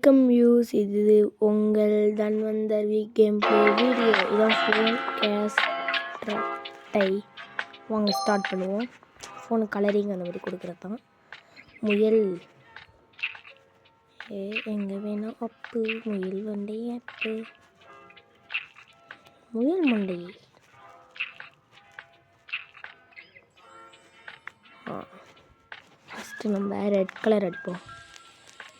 Welcome views, இது உங்கள் தன்வந்தர் game play video. இதான் ஃபோன் கேஸ்ட்ரை. வாங்க ஸ்டார்ட் பண்ணுவோம். ஃபோனு கலரிங் அந்த மாதிரி கொடுக்குறது தான். முயல் எங்கே வேணால் அப்பு, முயல் வண்டை அப்பு, முயல் மண்டை. ஃபஸ்ட்டு நம்ம ரெட் கலர் அடிப்போம்.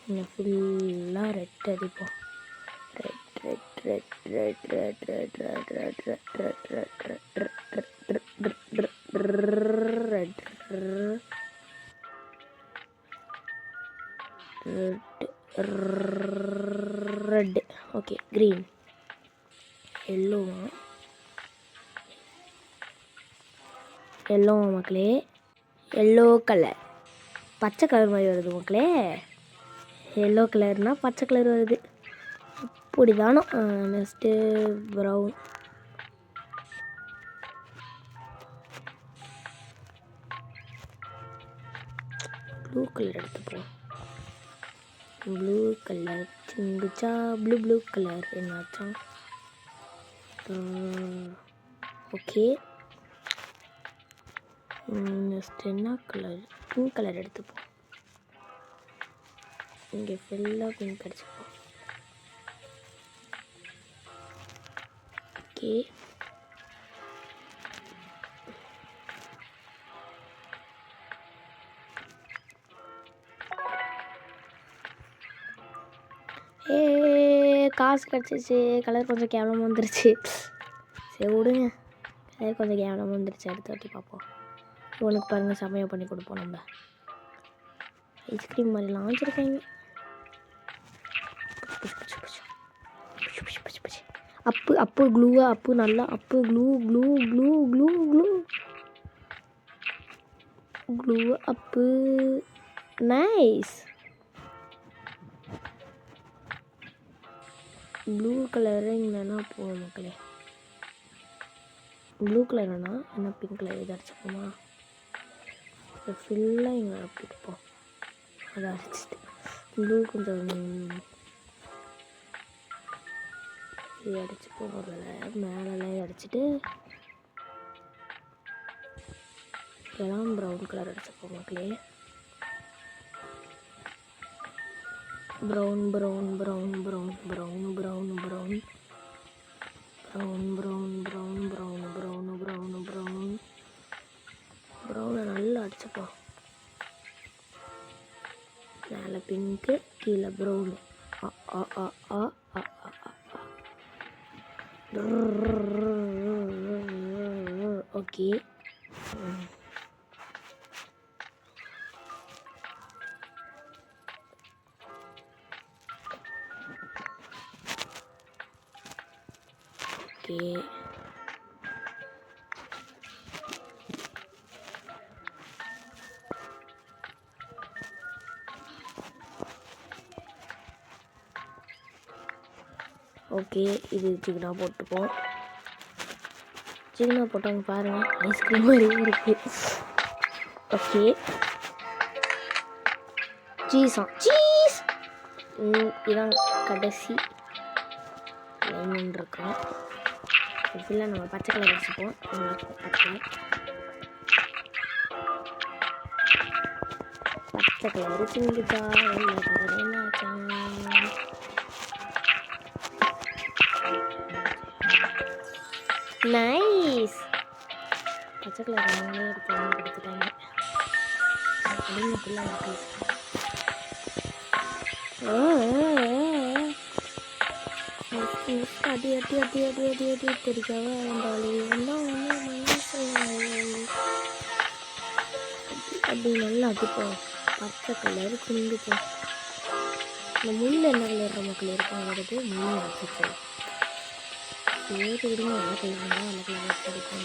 இன்னும் ஃபுல்லாக ரெட் அடிப்போம். Red red red red red red red red red red red red. Okay, green, yellow மக்களே. எல்லோ கலர், பச்சை கலர் மாதிரி வருது மக்களே. எல்லோ கலர்னால் பச்சை கலர் வருது. இப்படி தானோ. நெக்ஸ்ட்டு ப்ரௌன், ப்ளூ கலர் எடுத்துப்போம். ப்ளூ கலர் சிங்குச்சா, ப்ளூ கலர் என்னாச்சா? ஓகே, நெக்ஸ்ட் என்ன கலர்? பிங்க் கலர் எடுத்துப்போம். இங்கே ஃபுல்லாக பிங்க் அடிச்சுப்போம். ஓகே, காசு கிடச்சிச்சு. கலர் கொஞ்சம் கேவலமாக வந்துருச்சு. சரி விடுங்க, கலர் கொஞ்சம் கேவலமாக வந்துருச்சு. அடுத்த வாட்டி பார்ப்போம். இவனுக்கு பாருங்கள், சமையல் பண்ணி கொடுப்போம். நம்ம ஐஸ்கிரீம் மாதிரிலாம் வச்சுருக்காங்க. அப்பு க்ளூவா? அப்பு நல்லா, அப்பு glue glue glue glue glue glue அப்பு. நைஸ். ப்ளூ கலரு இல்லைன்னா போகும் மக்களே. ப்ளூ கலர் வேணால் என்ன, பிங்க் கலர் இதை அடிச்சுப்போமா? இதை ஃபுல்லாக இங்கே அப்பிட்டுப்போம். அதை அடிச்சுட்டு ப்ளூ கொஞ்சம் இது அடிச்சுப்போம். அதில் மேலெல்லாம் அடிச்சுட்டு இதெல்லாம் ப்ரௌன் கலர் அடிச்சுப்போம் மக்களே. Brown brown brown brown brown brown brown brown brown brown brown brown brown brown ப்ரௌனை நல்லா அடிச்சுப்போம். மேலே பிங்க்கு, கீழே ப்ரௌனு. Okay, okay. ஓகே, இது சிக்கனா போட்டுப்போம். சிக்கனா போட்டவங்க பாருங்கள், ஐஸ்கிரீம் மாதிரியே இருக்குது. Okay, cheese. இதான் கடைசி லைன் இருக்கோம். ஃபுல்லாக நம்ம பச்சை கலர் வச்சுப்போம். பச்சை கலர் சிங்கிட்டா, வெள்ளை கலர் என்னாச்சா? நைஸ். பச்சை கலர் அவங்களே எடுத்துட்டாங்க. அப்படின்னு ஃபுல்லாக இருக்குது. அடி அடி அடி அடி அடி அடி தெரியாத அப்படி நல்லா அடிப்போம். பச்சை கலர் சிங்கிப்போம். இந்த முள் என்ன கலர் மக்கள் இருக்காங்கிறது முள் வச்சுப்போம். சரி விடுங்க, நல்ல கலர் நல்ல கலர் கிடைக்கும்.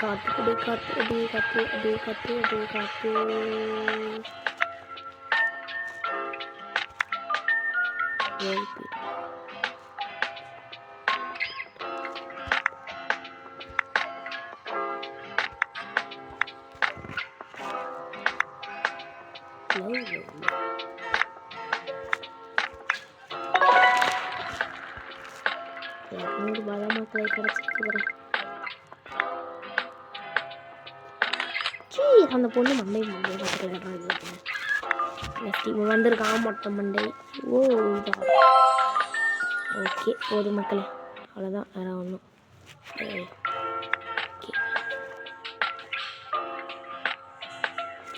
காத்து காத்து அடி காத்து அடி காத்து அடி காத்து. ₹200 தான் மக்களை கிடச்சிருக்கிறேன். அந்த பொண்ணு மண்டை வந்திருக்கான் மொட்டை மண்டை. ஓ இதான் ஓகே போதும் மக்களே, அவ்வளோதான், வேறு ஒன்றும்.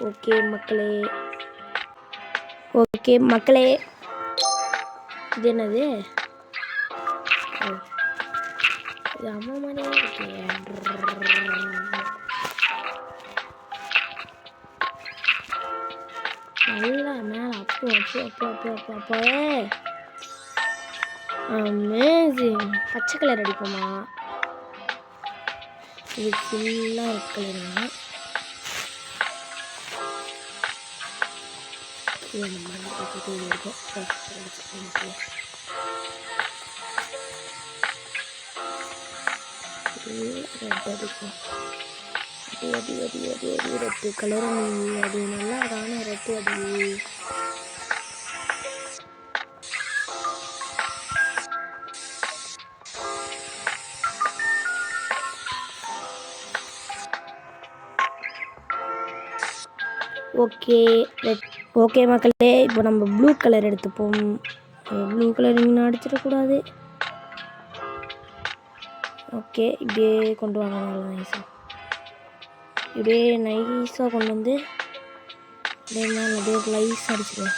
ஓகே மக்களே, ஓகே மக்களே, இது என்னது? இது அம்மா மாதிரியே இருக்கு. நல்லா மேலே அப்போ அப்போ அப்போ அப்போ அப்போ அப்போ அமேசிங். பச்சை கலர் அடிப்போமா? இது ஃபுல்லாக ரெட் கலருங்க. இது நம்ம இருக்கும் ரெட் அடிக்கும். அடி அடி அடி அடி அடி ரெட்டு கலர் அது நல்லா தானே ரெட்டு அடி. ஓகே ஓகே மக்களே, இப்போ நம்ம ப்ளூ கலர் எடுத்துப்போம். ப்ளூ கலர் இன்னும் அடிச்சிடக்கூடாது. ஓகே இப்படியே கொண்டு வாங்க, நல்லா நைஸாக இப்படியே நைஸாக கொண்டு வந்து அப்படியே லைஸ் அடிச்சிடுவோம்.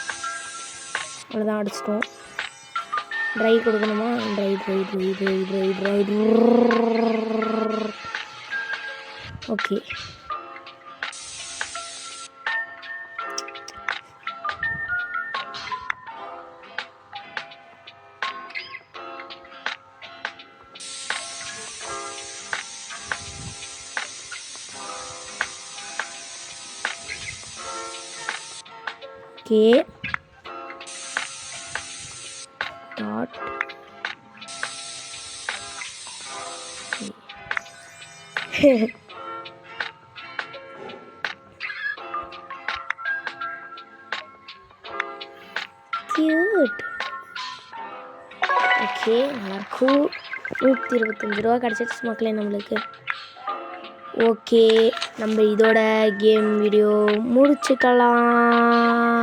அவ்வளோதான், அடிச்சிட்டோம். ட்ரை கொடுக்கணுமா? Try try try try try try. Okay okay dot cute. Okay நல்லாயிருக்கும். ₹125 கிடச்சிச்சு மக்களே நம்மளுக்கு. ஓகே நம்ம இதோட கேம் வீடியோ முடிச்சுக்கலாம்.